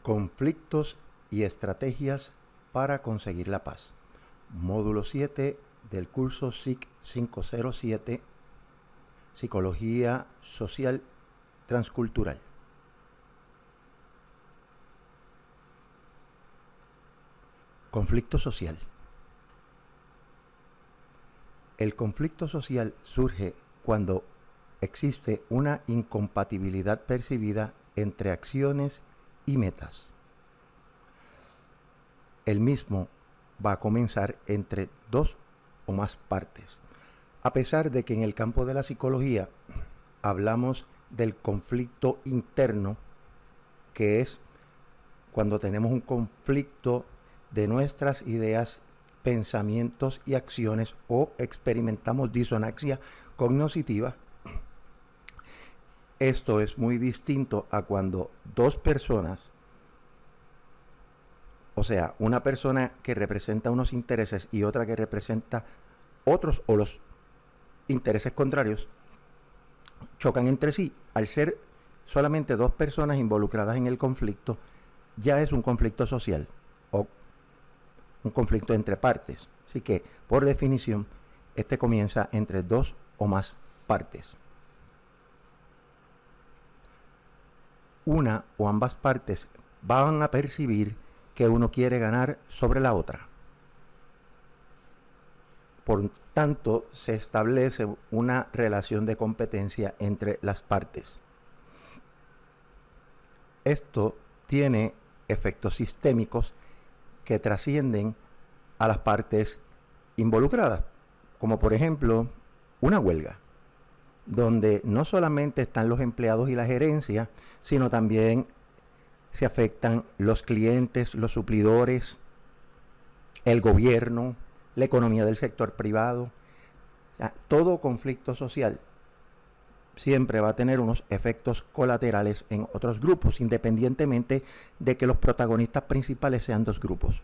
Conflictos y estrategias para conseguir la paz. Módulo 7 del curso SIC 507, Psicología Social Transcultural. Conflicto social. El conflicto social surge cuando existe una incompatibilidad percibida entre acciones y metas. El mismo va a comenzar entre dos o más partes. A pesar de que en el campo de la psicología hablamos del conflicto interno, que es cuando tenemos un conflicto de nuestras ideas, pensamientos y acciones o experimentamos disonancia cognitiva. Esto es muy distinto a cuando dos personas, o sea, una persona que representa unos intereses y otra que representa otros o los intereses contrarios, chocan entre sí. Al ser solamente dos personas involucradas en el conflicto, ya es un conflicto social o un conflicto entre partes. Así que, por definición, este comienza entre dos o más partes. Una o ambas partes van a percibir que uno quiere ganar sobre la otra. Por tanto, se establece una relación de competencia entre las partes. Esto tiene efectos sistémicos que trascienden a las partes involucradas, como por ejemplo una huelga, donde no solamente están los empleados y la gerencia, sino también se afectan los clientes, los suplidores, el gobierno, la economía del sector privado. O sea, todo conflicto social siempre va a tener unos efectos colaterales en otros grupos, independientemente de que los protagonistas principales sean dos grupos.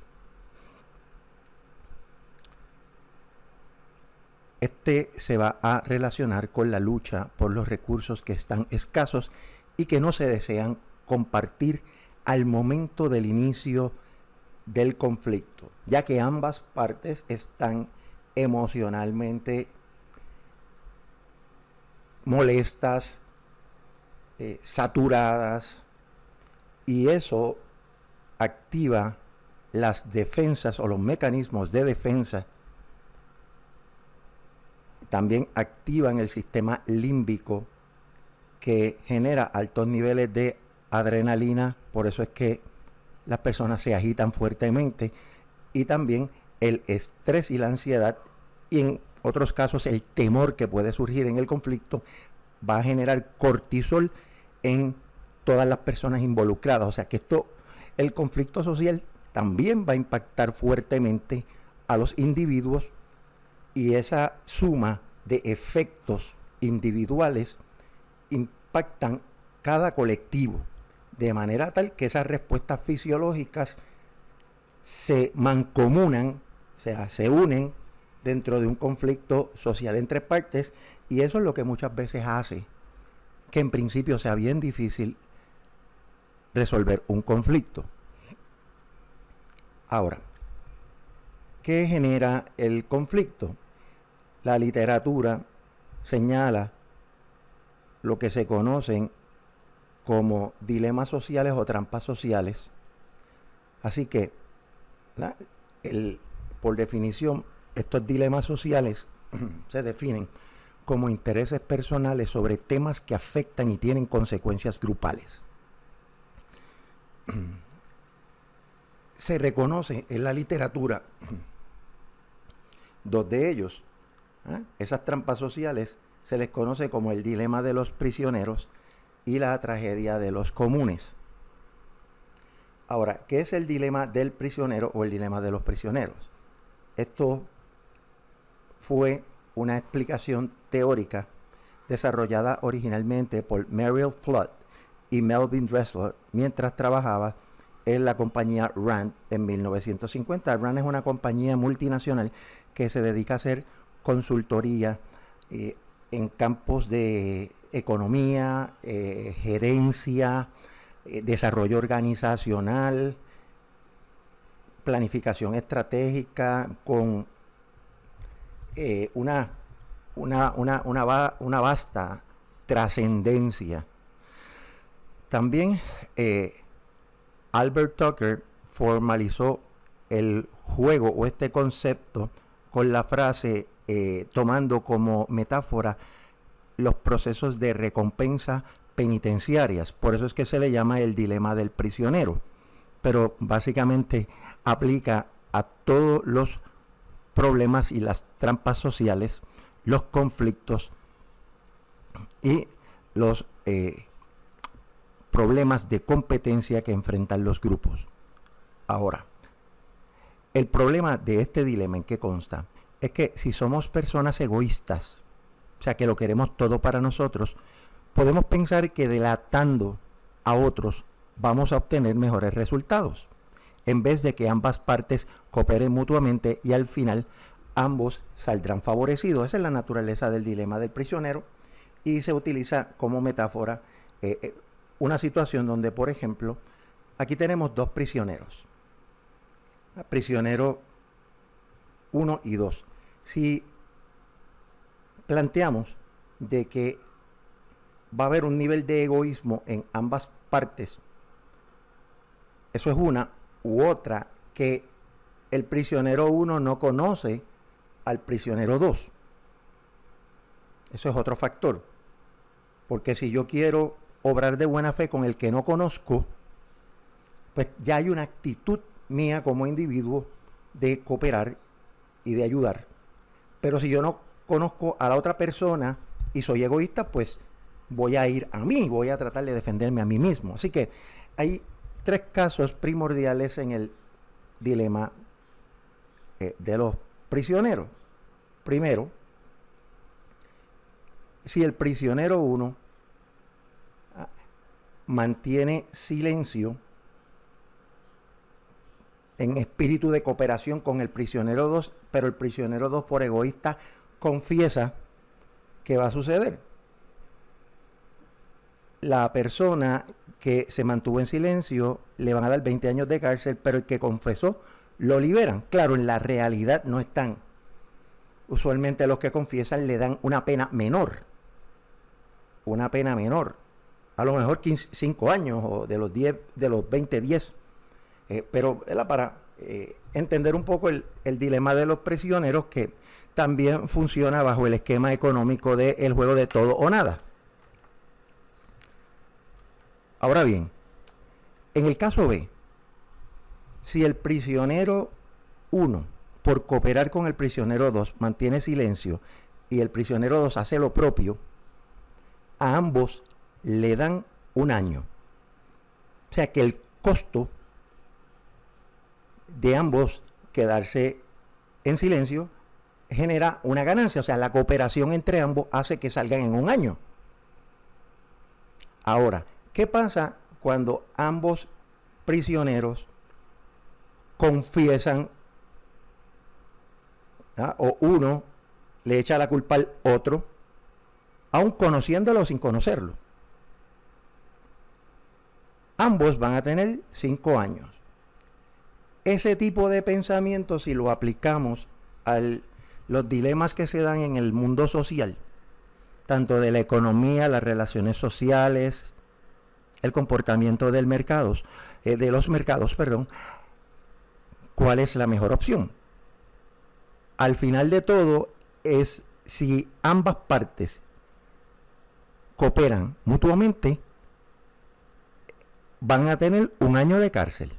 Este se va a relacionar con la lucha por los recursos que están escasos y que no se desean compartir al momento del inicio del conflicto, ya que ambas partes están emocionalmente molestas, saturadas, y eso activa las defensas o los mecanismos de defensa. También activan el sistema límbico, que genera altos niveles de adrenalina, por eso es que las personas se agitan fuertemente, y también el estrés y la ansiedad, y en otros casos el temor que puede surgir en el conflicto, va a generar cortisol en todas las personas involucradas. O sea que el conflicto social también va a impactar fuertemente a los individuos, y esa suma de efectos individuales impactan cada colectivo, de manera tal que esas respuestas fisiológicas se mancomunan, o sea, se unen dentro de un conflicto social entre partes, y eso es lo que muchas veces hace que en principio sea bien difícil resolver un conflicto. Ahora, ¿qué genera el conflicto? La literatura señala lo que se conocen como dilemas sociales o trampas sociales. Así que, por definición, estos dilemas sociales se definen como intereses personales sobre temas que afectan y tienen consecuencias grupales. Se reconoce en la literatura dos de ellos. Esas trampas sociales se les conoce como el dilema de los prisioneros y la tragedia de los comunes. Ahora, ¿qué es el dilema del prisionero o el dilema de los prisioneros? Esto fue una explicación teórica desarrollada originalmente por Merrill Flood y Melvin Dressler mientras trabajaba en la compañía Rand en 1950. Rand es una compañía multinacional que se dedica a hacer consultoría en campos de economía, gerencia, desarrollo organizacional, planificación estratégica con una vasta trascendencia. También Albert Tucker formalizó el juego o este concepto con la frase tomando como metáfora los procesos de recompensa penitenciarias. Por eso es que se le llama el dilema del prisionero. Pero básicamente aplica a todos los problemas y las trampas sociales, los conflictos y los problemas de competencia que enfrentan los grupos. Ahora, el problema de este dilema, ¿en qué consta? Es que si somos personas egoístas, o sea que lo queremos todo para nosotros, podemos pensar que delatando a otros vamos a obtener mejores resultados, en vez de que ambas partes cooperen mutuamente y al final ambos saldrán favorecidos. Esa es la naturaleza del dilema del prisionero y se utiliza como metáfora una situación donde, por ejemplo, aquí tenemos dos prisioneros, prisionero 1 y 2. Si planteamos de que va a haber un nivel de egoísmo en ambas partes, eso es una, u otra, que el prisionero 1 no conoce al prisionero 2. Eso es otro factor. Porque si yo quiero obrar de buena fe con el que no conozco, pues ya hay una actitud mía como individuo de cooperar y de ayudar. Pero si yo no conozco a la otra persona y soy egoísta, pues voy a ir a mí, voy a tratar de defenderme a mí mismo. Así que hay tres casos primordiales en el dilema de los prisioneros. Primero, si el prisionero 1 mantiene silencio en espíritu de cooperación con el prisionero 2, pero el prisionero 2 por egoísta confiesa, ¿qué va a suceder? La persona que se mantuvo en silencio le van a dar 20 años de cárcel, pero el que confesó lo liberan. Claro, en la realidad no están. Usualmente los que confiesan le dan una pena menor. Una pena menor. A lo mejor 5 años o de los 10, de los 20, 10. Pero para entender un poco el dilema de los prisioneros, que también funciona bajo el esquema económico del juego de todo o nada. Ahora bien, en el caso B, si el prisionero 1, por cooperar con el prisionero 2, mantiene silencio y el prisionero 2 hace lo propio, a ambos le dan 1 año. O sea que el costo de ambos quedarse en silencio genera una ganancia. O sea, la cooperación entre ambos hace que salgan en 1 año. Ahora, ¿qué pasa cuando ambos prisioneros confiesan, o uno le echa la culpa al otro, aun conociéndolo o sin conocerlo? Ambos van a tener 5 años. Ese tipo de pensamiento, si lo aplicamos a los dilemas que se dan en el mundo social, tanto de la economía, las relaciones sociales, el comportamiento de los mercados, ¿cuál es la mejor opción? Al final de todo es si ambas partes cooperan mutuamente, van a tener 1 año de cárcel.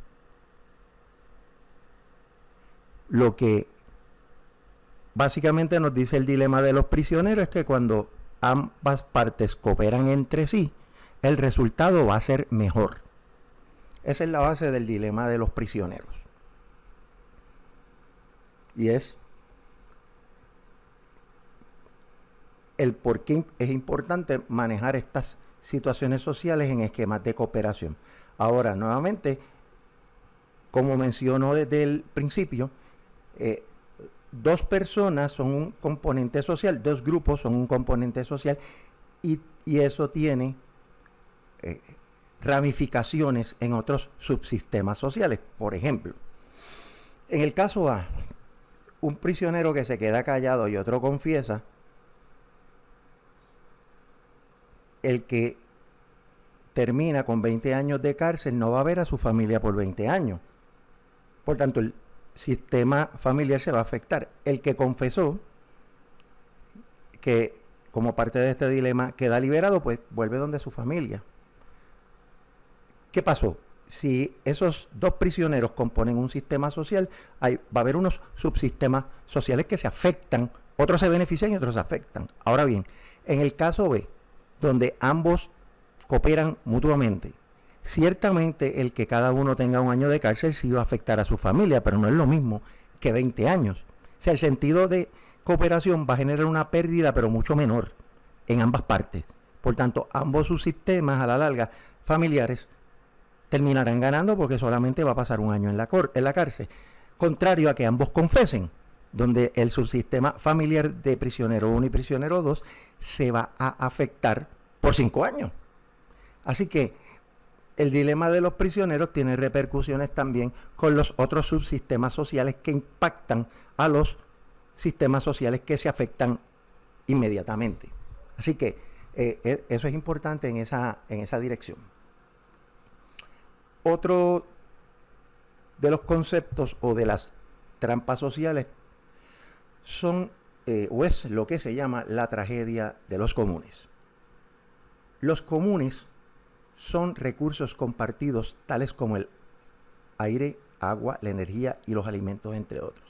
Lo que básicamente nos dice el dilema de los prisioneros es que cuando ambas partes cooperan entre sí, el resultado va a ser mejor. Esa es la base del dilema de los prisioneros. Y es el por qué es importante manejar estas situaciones sociales en esquemas de cooperación. Ahora, nuevamente, como mencionó desde el principio, 2 personas son un componente social, 2 grupos son un componente social, y eso tiene ramificaciones en otros subsistemas sociales. Por ejemplo, en el caso A, un prisionero que se queda callado y otro confiesa, el que termina con 20 años de cárcel no va a ver a su familia por 20 años. Por tanto, el sistema familiar se va a afectar. El que confesó, que como parte de este dilema queda liberado, pues vuelve donde su familia. ¿Qué pasó? Si esos dos prisioneros componen un sistema social, va a haber unos subsistemas sociales que se afectan, otros se benefician y otros se afectan. Ahora bien, en el caso B, donde ambos cooperan mutuamente, ciertamente el que cada uno tenga un año de cárcel sí va a afectar a su familia, pero no es lo mismo que 20 años. O sea, el sentido de cooperación va a generar una pérdida, pero mucho menor en ambas partes. Por tanto, ambos subsistemas a la larga familiares terminarán ganando porque solamente va a pasar un año en la cárcel. Contrario a que ambos confesen, donde el subsistema familiar de prisionero 1 y prisionero 2 se va a afectar por 5 años. Así que el dilema de los prisioneros tiene repercusiones también con los otros subsistemas sociales que impactan a los sistemas sociales que se afectan inmediatamente. Así que eso es importante en esa dirección. Otro de los conceptos o de las trampas sociales son o es lo que se llama la tragedia de los comunes. Los comunes son recursos compartidos tales como el aire, agua, la energía y los alimentos, entre otros.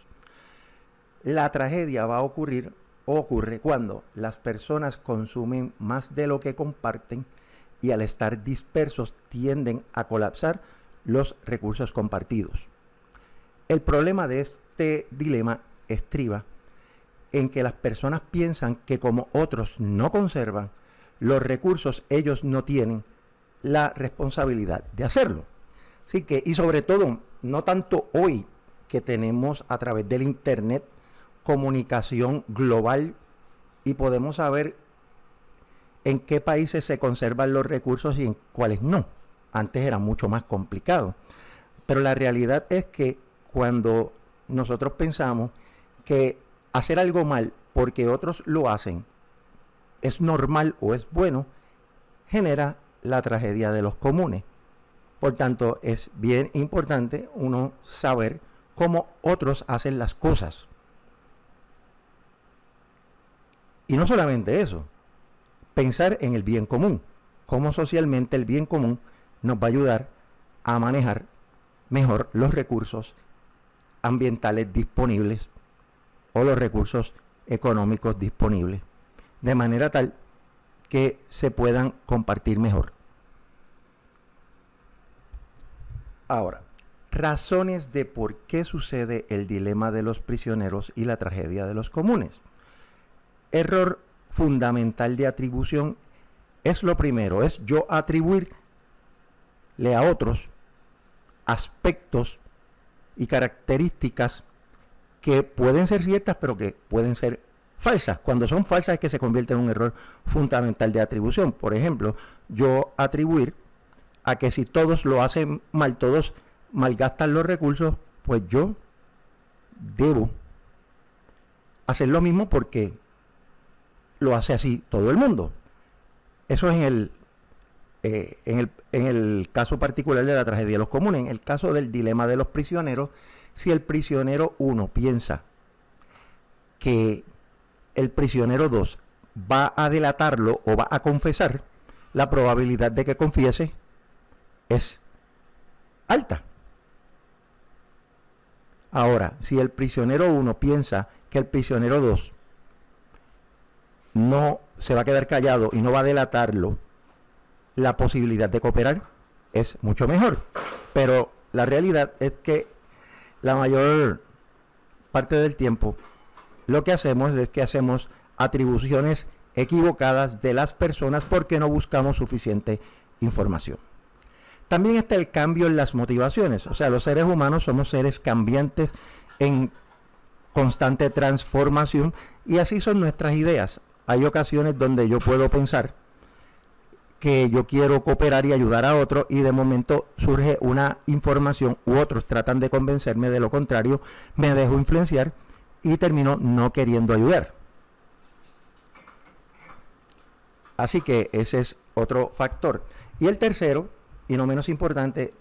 La tragedia va a ocurrir o ocurre cuando las personas consumen más de lo que comparten y al estar dispersos tienden a colapsar los recursos compartidos. El problema de este dilema estriba en que las personas piensan que como otros no conservan los recursos, ellos no tienen la responsabilidad de hacerlo. Así que, y sobre todo, no tanto hoy que tenemos a través del internet comunicación global y podemos saber en qué países se conservan los recursos y en cuáles no. Antes era mucho más complicado. Pero la realidad es que cuando nosotros pensamos que hacer algo mal porque otros lo hacen es normal o es bueno, genera la tragedia de los comunes. Por tanto, es bien importante uno saber cómo otros hacen las cosas. Y no solamente eso, pensar en el bien común, cómo socialmente el bien común nos va a ayudar a manejar mejor los recursos ambientales disponibles o los recursos económicos disponibles, de manera tal que se puedan compartir mejor. Ahora, razones de por qué sucede el dilema de los prisioneros y la tragedia de los comunes. Error fundamental de atribución es lo primero, es yo atribuirle a otros aspectos y características que pueden ser ciertas, pero que pueden ser falsas. Cuando son falsas es que se convierte en un error fundamental de atribución. Por ejemplo, yo atribuir a que si todos lo hacen mal, todos malgastan los recursos, pues yo debo hacer lo mismo porque lo hace así todo el mundo. Eso es en el caso particular de la tragedia de los comunes. En el caso del dilema de los prisioneros, si el prisionero 1 piensa que el prisionero 2 va a delatarlo o va a confesar, la probabilidad de que confiese es alta. Ahora, si el prisionero 1 piensa que el prisionero 2 no se va a quedar callado y no va a delatarlo, la posibilidad de cooperar es mucho mejor. Pero la realidad es que la mayor parte del tiempo lo que hacemos es que hacemos atribuciones equivocadas de las personas porque no buscamos suficiente información. También está el cambio en las motivaciones. O sea, los seres humanos somos seres cambiantes en constante transformación y así son nuestras ideas. Hay ocasiones donde yo puedo pensar que yo quiero cooperar y ayudar a otros y de momento surge una información u otros tratan de convencerme de lo contrario, me dejo influenciar y termino no queriendo ayudar. Así que ese es otro factor. Y el tercero, y no menos importante,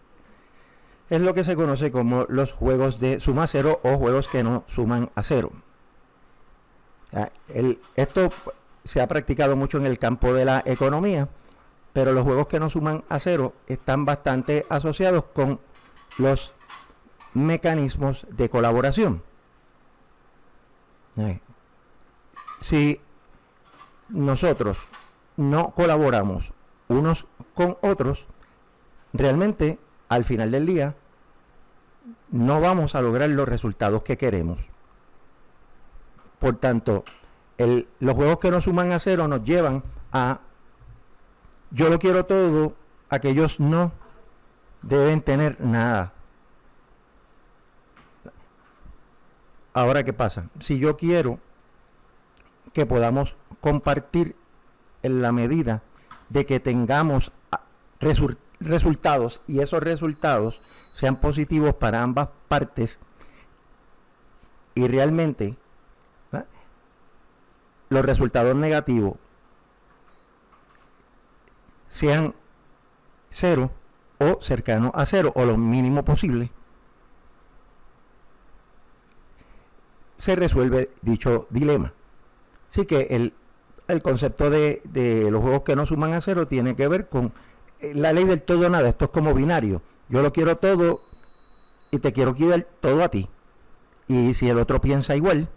es lo que se conoce como los juegos de suma cero o juegos que no suman a cero. Esto se ha practicado mucho en el campo de la economía, pero los juegos que no suman a cero están bastante asociados con los mecanismos de colaboración. Si nosotros no colaboramos unos con otros, realmente al final del día no vamos a lograr los resultados que queremos. Por tanto, los juegos que no suman a cero nos llevan a yo lo quiero todo, aquellos no deben tener nada. Ahora, ¿qué pasa? Si yo quiero que podamos compartir en la medida de que tengamos resultados y esos resultados sean positivos para ambas partes y realmente los resultados negativos sean cero o cercano a cero o lo mínimo posible, se resuelve dicho dilema. Así que el concepto de los juegos que no suman a cero tiene que ver con la ley del todo o nada. Esto es como binario. Yo lo quiero todo y te quiero quitar todo a ti. Y si el otro piensa igual,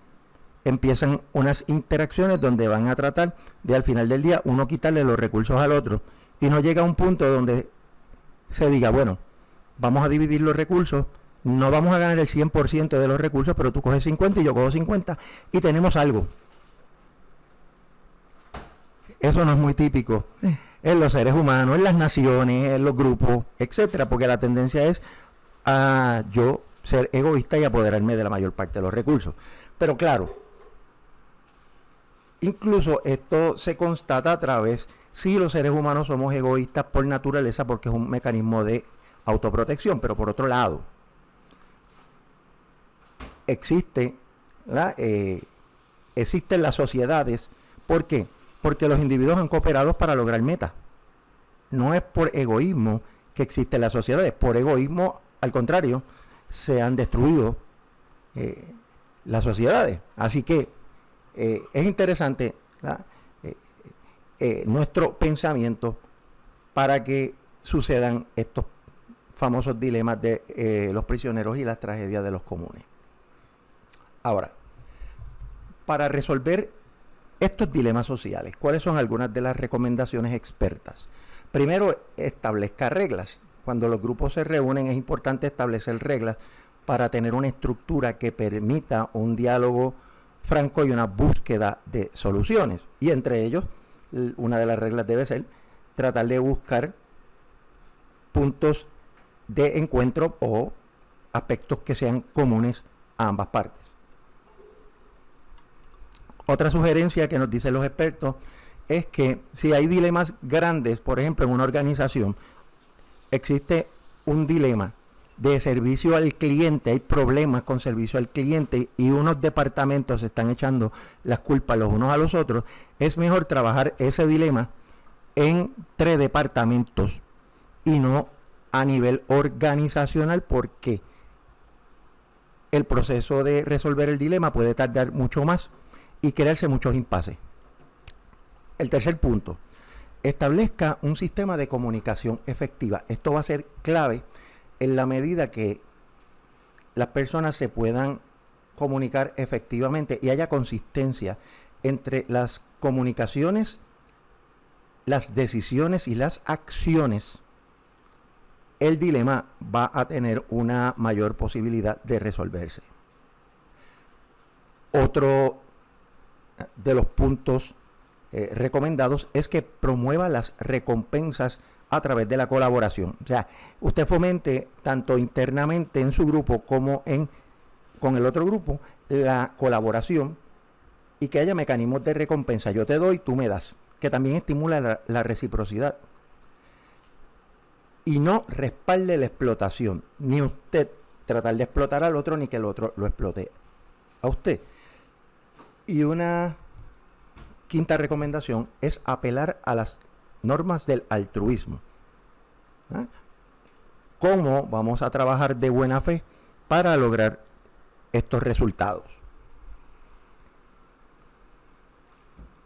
empiezan unas interacciones donde van a tratar de al final del día uno quitarle los recursos al otro. Y no llega a un punto donde se diga, bueno, vamos a dividir los recursos, no vamos a ganar el 100% de los recursos, pero tú coges 50 y yo cojo 50 y tenemos algo. Eso no es muy típico en los seres humanos, en las naciones, en los grupos, etcétera, porque la tendencia es a yo ser egoísta y apoderarme de la mayor parte de los recursos. Pero claro, incluso esto se constata a través, si los seres humanos somos egoístas por naturaleza porque es un mecanismo de autoprotección, pero por otro lado, existen las sociedades. ¿Por qué? Porque los individuos han cooperado para lograr metas. No es por egoísmo que existen las sociedades. Por egoísmo, al contrario, se han destruido las sociedades. Así que es interesante nuestro pensamiento para que sucedan estos famosos dilemas de los prisioneros y las tragedias de los comunes. Ahora, para resolver estos dilemas sociales, ¿cuáles son algunas de las recomendaciones expertas? Primero, establezca reglas. Cuando los grupos se reúnen es importante establecer reglas para tener una estructura que permita un diálogo franco y una búsqueda de soluciones. Y entre ellos, una de las reglas debe ser tratar de buscar puntos de encuentro o aspectos que sean comunes a ambas partes. Otra sugerencia que nos dicen los expertos es que si hay dilemas grandes, por ejemplo, en una organización, existe un dilema de servicio al cliente, hay problemas con servicio al cliente y unos departamentos se están echando las culpas los unos a los otros, es mejor trabajar ese dilema entre departamentos y no a nivel organizacional, porque el proceso de resolver el dilema puede tardar mucho más y crearse muchos impases. El tercer punto, establezca un sistema de comunicación efectiva. Esto va a ser clave en la medida que las personas se puedan comunicar efectivamente y haya consistencia entre las comunicaciones, las decisiones y las acciones. El dilema va a tener una mayor posibilidad de resolverse. Otro de los puntos recomendados es que promueva las recompensas a través de la colaboración. O sea, usted fomente tanto internamente en su grupo como con el otro grupo la colaboración y que haya mecanismos de recompensa. Yo te doy, tú me das, que también estimula la reciprocidad. y no respalde la explotación, ni usted tratar de explotar al otro, ni que el otro lo explote a usted. Y una quinta recomendación es apelar a las normas del altruismo. ¿Ah? ¿Cómo vamos a trabajar de buena fe para lograr estos resultados?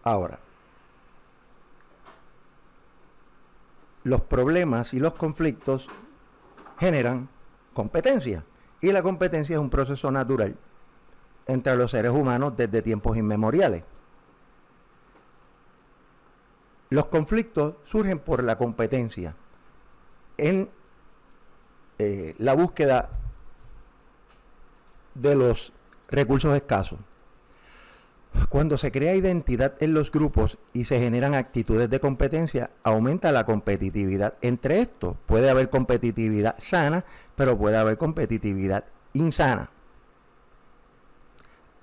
Ahora, los problemas y los conflictos generan competencia, y la competencia es un proceso natural entre los seres humanos desde tiempos inmemoriales. Los conflictos surgen por la competencia en la búsqueda de los recursos escasos. Cuando se crea identidad en los grupos y se generan actitudes de competencia, aumenta la competitividad. Entre estos puede haber competitividad sana, pero puede haber competitividad insana.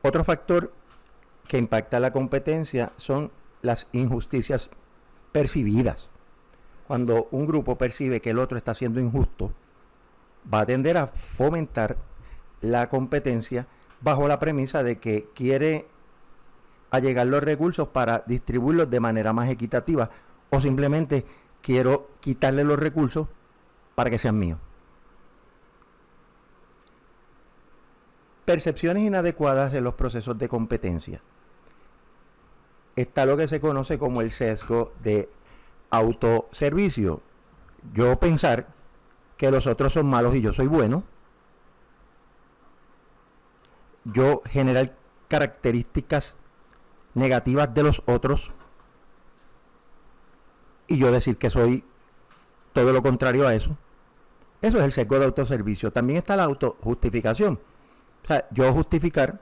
Otro factor que impacta la competencia son las injusticias percibidas. Cuando un grupo percibe que el otro está siendo injusto, va a tender a fomentar la competencia bajo la premisa de que quiere allegar los recursos para distribuirlos de manera más equitativa, o simplemente quiero quitarle los recursos para que sean míos. Percepciones inadecuadas en los procesos de competencia. Está lo que se conoce como el sesgo de autoservicio. Yo pensar que los otros son malos y yo soy bueno. Yo generar características negativas de los otros y yo decir que soy todo lo contrario a eso. Eso es el sesgo de autoservicio. También está la autojustificación. O sea, yo justificar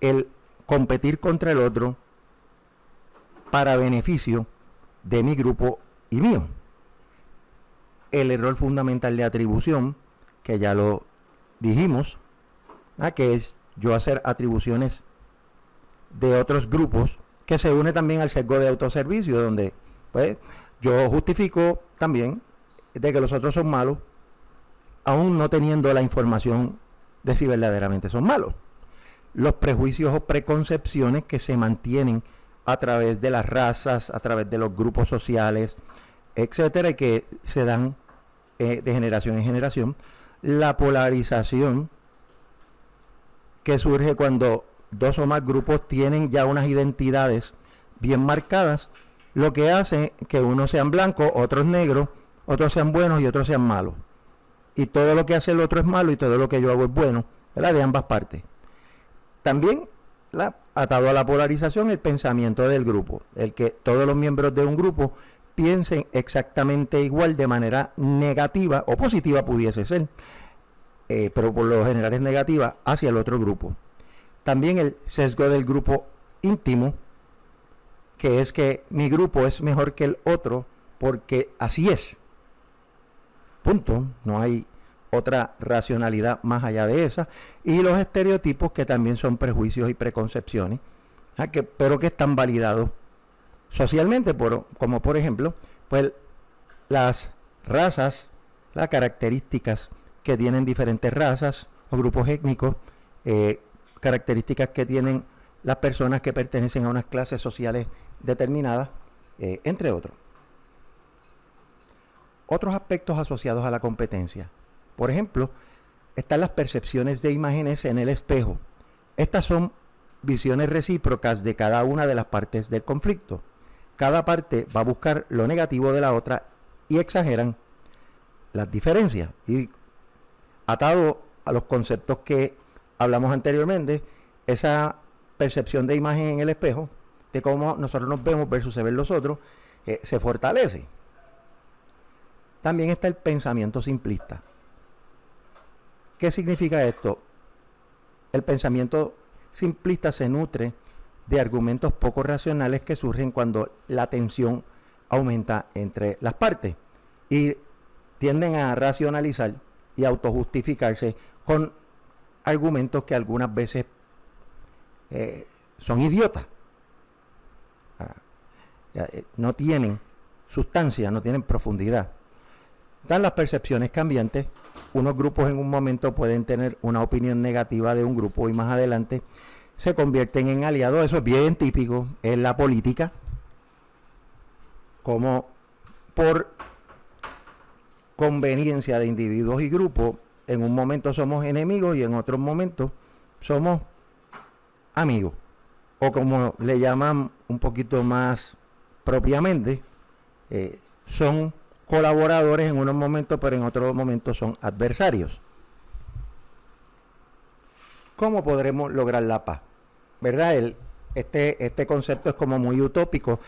el competir contra el otro para beneficio de mi grupo y mío. El error fundamental de atribución, que ya lo dijimos, que es yo hacer atribuciones de otros grupos, que se une también al sesgo de autoservicio, donde pues yo justifico también de que los otros son malos, aún no teniendo la información de si verdaderamente son malos. Los prejuicios o preconcepciones que se mantienen a través de las razas, a través de los grupos sociales, etcétera, y que se dan de generación en generación. La polarización que surge cuando dos o más grupos tienen ya unas identidades bien marcadas, lo que hace que unos sean blancos, otros negros, otros sean buenos y otros sean malos. Y todo lo que hace el otro es malo y todo lo que yo hago es bueno, ¿verdad? De ambas partes. También atado a la polarización, el pensamiento del grupo, el que todos los miembros de un grupo piensen exactamente igual de manera negativa o positiva pudiese ser, pero por lo general es negativa hacia el otro grupo. También el sesgo del grupo íntimo, que es que mi grupo es mejor que el otro porque así es. Punto. No hay otra racionalidad más allá de esa. Y los estereotipos, que también son prejuicios y preconcepciones, pero que están validados socialmente, como por ejemplo, pues las razas, las características que tienen diferentes razas o grupos étnicos, características que tienen las personas que pertenecen a unas clases sociales determinadas, entre otros. Otros aspectos asociados a la competencia. Por ejemplo, están las percepciones de imágenes en el espejo. Estas son visiones recíprocas de cada una de las partes del conflicto. Cada parte va a buscar lo negativo de la otra y exageran las diferencias. Y atado a los conceptos que hablamos anteriormente, esa percepción de imagen en el espejo, de cómo nosotros nos vemos versus se ven los otros, se fortalece. También está el pensamiento simplista. ¿Qué significa esto? El pensamiento simplista se nutre de argumentos poco racionales que surgen cuando la tensión aumenta entre las partes y tienden a racionalizar y autojustificarse con argumentos que algunas veces son idiotas. No tienen sustancia, no tienen profundidad. Dan las percepciones cambiantes. Unos grupos en un momento pueden tener una opinión negativa de un grupo y más adelante se convierten en aliados. Eso es bien típico en la política, como por conveniencia de individuos y grupos, en un momento somos enemigos y en otros momentos somos amigos. O como le llaman un poquito más propiamente, son colaboradores en unos momentos, pero en otros momentos son adversarios. ¿Cómo podremos lograr la paz? ¿Verdad? Este concepto es como muy utópico,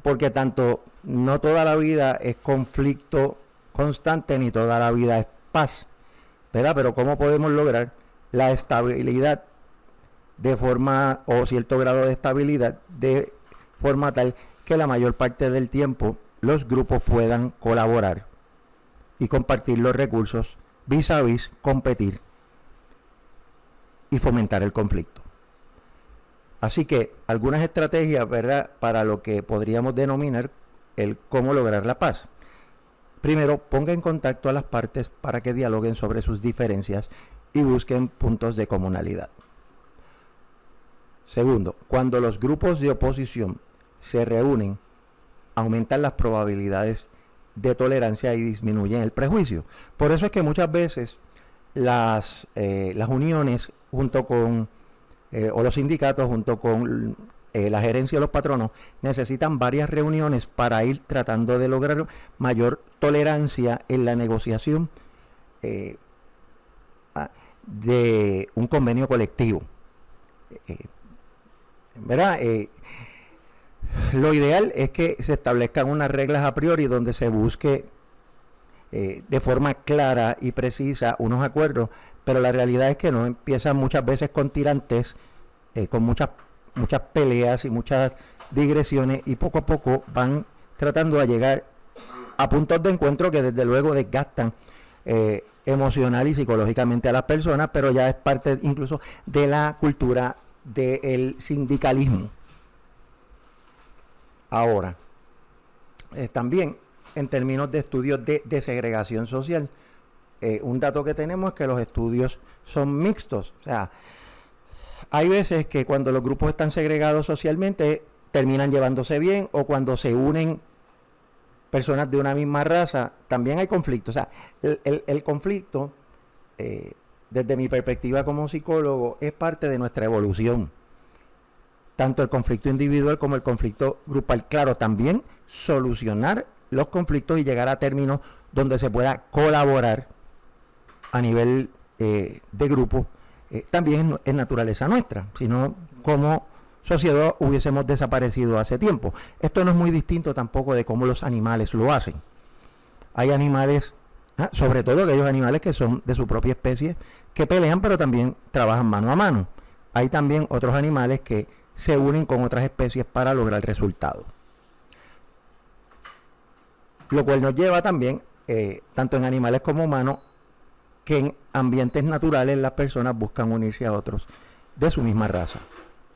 porque tanto no toda la vida es conflicto constante, ni toda la vida es paz, ¿verdad? Pero ¿cómo podemos lograr la estabilidad de forma, o cierto grado de estabilidad, de forma tal que la mayor parte del tiempo los grupos puedan colaborar y compartir los recursos, vis a vis competir y fomentar el conflicto? Así que algunas estrategias, ¿verdad?, para lo que podríamos denominar el cómo lograr la paz. Primero, ponga en contacto a las partes para que dialoguen sobre sus diferencias y busquen puntos de comunalidad. Segundo, cuando los grupos de oposición se reúnen, aumentan las probabilidades de tolerancia y disminuyen el prejuicio. Por eso es que muchas veces las uniones junto con o los sindicatos junto con la gerencia de los patronos necesitan varias reuniones para ir tratando de lograr mayor tolerancia en la negociación de un convenio colectivo. ¿Verdad? Lo ideal es que se establezcan unas reglas a priori donde se busque de forma clara y precisa unos acuerdos, pero la realidad es que no, empiezan muchas veces con tirantes, con muchas peleas y muchas digresiones, y poco a poco van tratando de llegar a puntos de encuentro que desde luego desgastan emocional y psicológicamente a las personas, pero ya es parte incluso de la cultura del sindicalismo. Ahora, también en términos de estudios de segregación social, un dato que tenemos es que los estudios son mixtos. O sea, hay veces que cuando los grupos están segregados socialmente terminan llevándose bien, o cuando se unen personas de una misma raza también hay conflicto. O sea, el conflicto, desde mi perspectiva como psicólogo, es parte de nuestra evolución. Tanto el conflicto individual como el conflicto grupal. Claro, también solucionar los conflictos y llegar a términos donde se pueda colaborar a nivel de grupo, también es naturaleza nuestra, sino como sociedad hubiésemos desaparecido hace tiempo. Esto no es muy distinto tampoco de cómo los animales lo hacen. Hay animales, sobre todo aquellos animales que son de su propia especie, que pelean pero también trabajan mano a mano. Hay también otros animales que se unen con otras especies para lograr resultados. Lo cual nos lleva también, tanto en animales como humanos, que en ambientes naturales las personas buscan unirse a otros de su misma raza.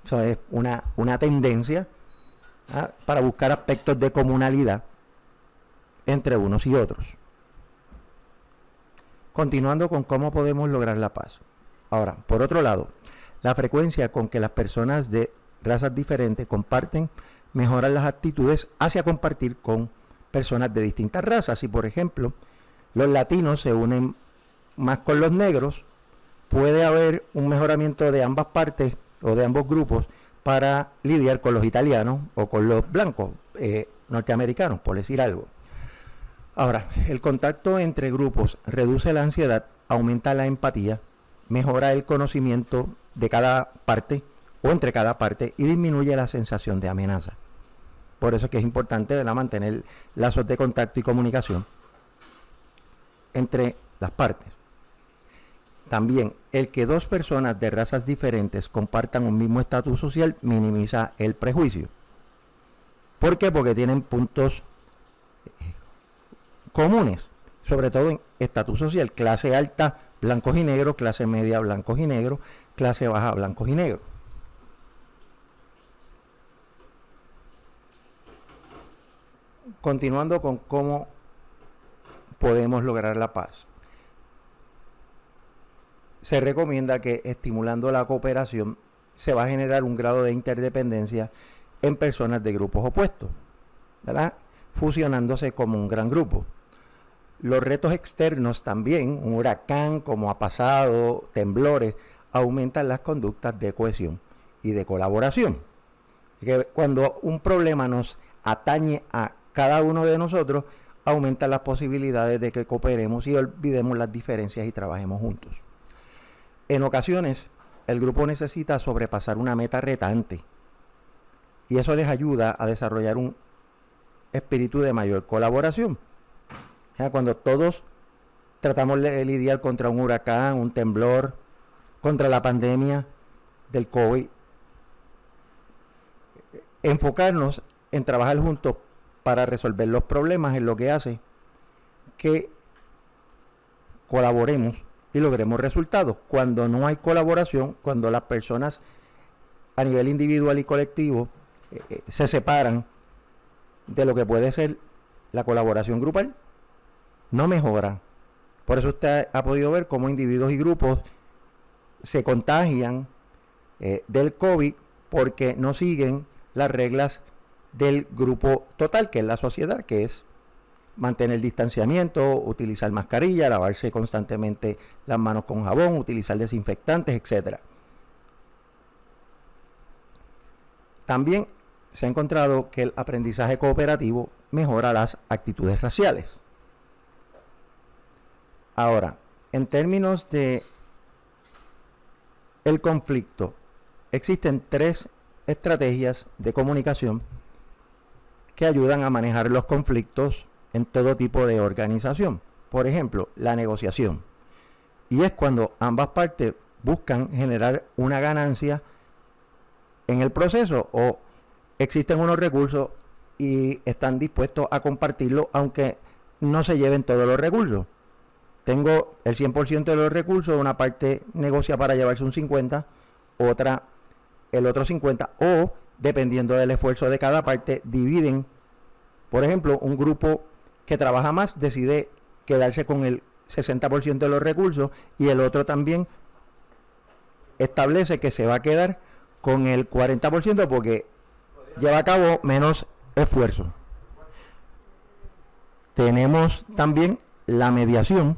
Eso es una tendencia para buscar aspectos de comunalidad entre unos y otros. Continuando con cómo podemos lograr la paz. Ahora, por otro lado, la frecuencia con que las personas de razas diferentes comparten mejoran las actitudes hacia compartir con personas de distintas razas. Si, por ejemplo, los latinos se unen más con los negros, puede haber un mejoramiento de ambas partes o de ambos grupos para lidiar con los italianos o con los blancos norteamericanos, por decir algo. Ahora, el contacto entre grupos reduce la ansiedad, aumenta la empatía, mejora el conocimiento de cada parte o entre cada parte y disminuye la sensación de amenaza. Por eso es que es importante, ¿verdad?, mantener lazos de contacto y comunicación entre las partes. También, el que dos personas de razas diferentes compartan un mismo estatus social minimiza el prejuicio. ¿Por qué? Porque tienen puntos comunes, sobre todo en estatus social. Clase alta, blancos y negros; clase media, blancos y negros; clase baja, blancos y negros. Continuando con cómo podemos lograr la paz. Se recomienda que estimulando la cooperación se va a generar un grado de interdependencia en personas de grupos opuestos, ¿verdad? Fusionándose como un gran grupo. Los retos externos también, un huracán como ha pasado, temblores, aumentan las conductas de cohesión y de colaboración. Que cuando un problema nos atañe a cada uno de nosotros, aumentan las posibilidades de que cooperemos y olvidemos las diferencias y trabajemos juntos. En ocasiones, el grupo necesita sobrepasar una meta retante y eso les ayuda a desarrollar un espíritu de mayor colaboración. O sea, cuando todos tratamos de lidiar contra un huracán, un temblor, contra la pandemia del COVID, enfocarnos en trabajar juntos para resolver los problemas es lo que hace que colaboremos y logremos resultados. Cuando no hay colaboración, cuando las personas a nivel individual y colectivo se separan de lo que puede ser la colaboración grupal, no mejoran. Por eso usted ha podido ver cómo individuos y grupos se contagian del COVID porque no siguen las reglas del grupo total, que es la sociedad, que es mantener distanciamiento, utilizar mascarilla, lavarse constantemente las manos con jabón, utilizar desinfectantes, etc. También se ha encontrado que el aprendizaje cooperativo mejora las actitudes raciales. Ahora, en términos de el conflicto, existen 3 estrategias de comunicación que ayudan a manejar los conflictos en todo tipo de organización. Por ejemplo, la negociación. Y es cuando ambas partes buscan generar una ganancia en el proceso o existen unos recursos y están dispuestos a compartirlo aunque no se lleven todos los recursos. Tengo el 100% de los recursos, una parte negocia para llevarse un 50%, otra el otro 50%, o dependiendo del esfuerzo de cada parte, dividen. Por ejemplo, un grupo que trabaja más decide quedarse con el 60% de los recursos y el otro también establece que se va a quedar con el 40% porque lleva a cabo menos esfuerzo. Tenemos también la mediación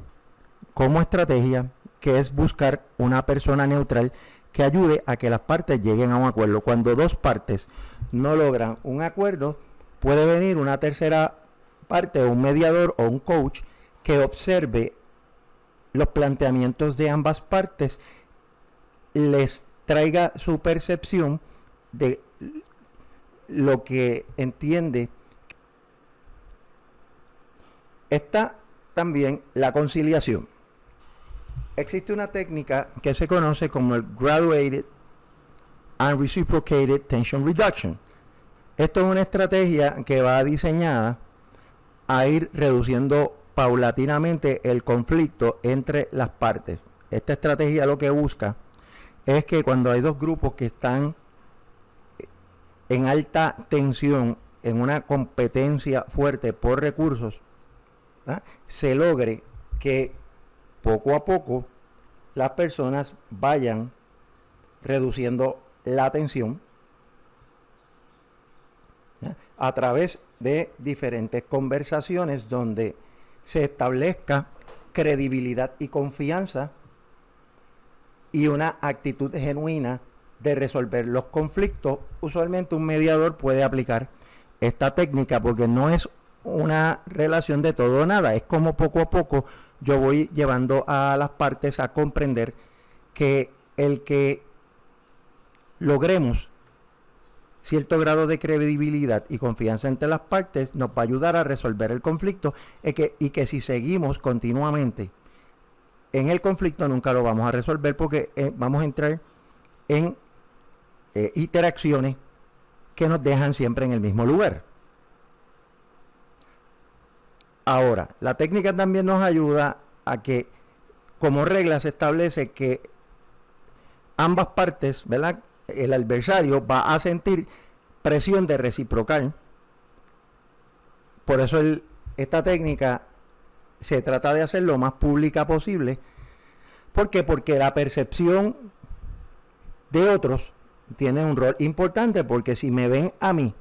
como estrategia, que es buscar una persona neutral que ayude a que las partes lleguen a un acuerdo. Cuando 2 partes no logran un acuerdo, puede venir una tercera parte, o un mediador o un coach, que observe los planteamientos de ambas partes, les traiga su percepción de lo que entiende. Está también la conciliación. Existe una técnica que se conoce como el Graduated and Reciprocated Tension Reduction. Esto es una estrategia que va diseñada a ir reduciendo paulatinamente el conflicto entre las partes. Esta estrategia lo que busca es que cuando hay 2 grupos que están en alta tensión, en una competencia fuerte por recursos, ¿verdad?, se logre que poco a poco las personas vayan reduciendo la tensión, ¿ya?, a través de diferentes conversaciones donde se establezca credibilidad y confianza y una actitud genuina de resolver los conflictos. Usualmente un mediador puede aplicar esta técnica porque no es una relación de todo o nada, es como poco a poco yo voy llevando a las partes a comprender que el que logremos cierto grado de credibilidad y confianza entre las partes nos va a ayudar a resolver el conflicto y que si seguimos continuamente en el conflicto nunca lo vamos a resolver porque vamos a entrar en interacciones que nos dejan siempre en el mismo lugar. Ahora, la técnica también nos ayuda a que, como regla, se establece que ambas partes, ¿verdad?, el adversario va a sentir presión de reciprocar. Por eso esta técnica se trata de hacer lo más pública posible. ¿Por qué? Porque la percepción de otros tiene un rol importante, porque si me ven a mí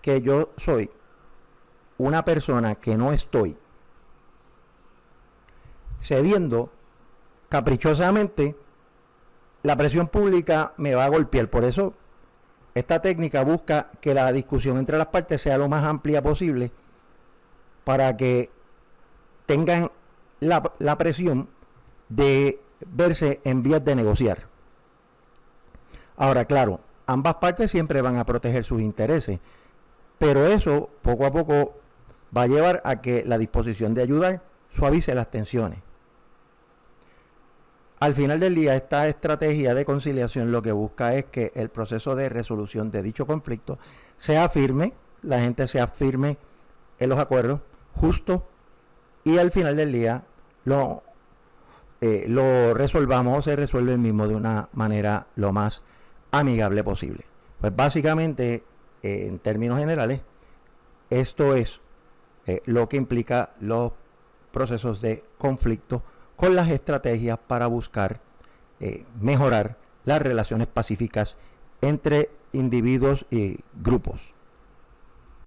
que yo soy una persona que no estoy cediendo caprichosamente, la presión pública me va a golpear. Por eso esta técnica busca que la discusión entre las partes sea lo más amplia posible, para que tengan la presión de verse en vías de negociar. Ahora, claro, ambas partes siempre van a proteger sus intereses, pero eso poco a poco va a llevar a que la disposición de ayudar suavice las tensiones. Al final del día, esta estrategia de conciliación lo que busca es que el proceso de resolución de dicho conflicto sea firme, la gente sea firme en los acuerdos, justo, y al final del día lo resolvamos o se resuelve el mismo de una manera lo más amigable posible. Pues básicamente, en términos generales, esto es lo que implica los procesos de conflicto con las estrategias para buscar mejorar las relaciones pacíficas entre individuos y grupos.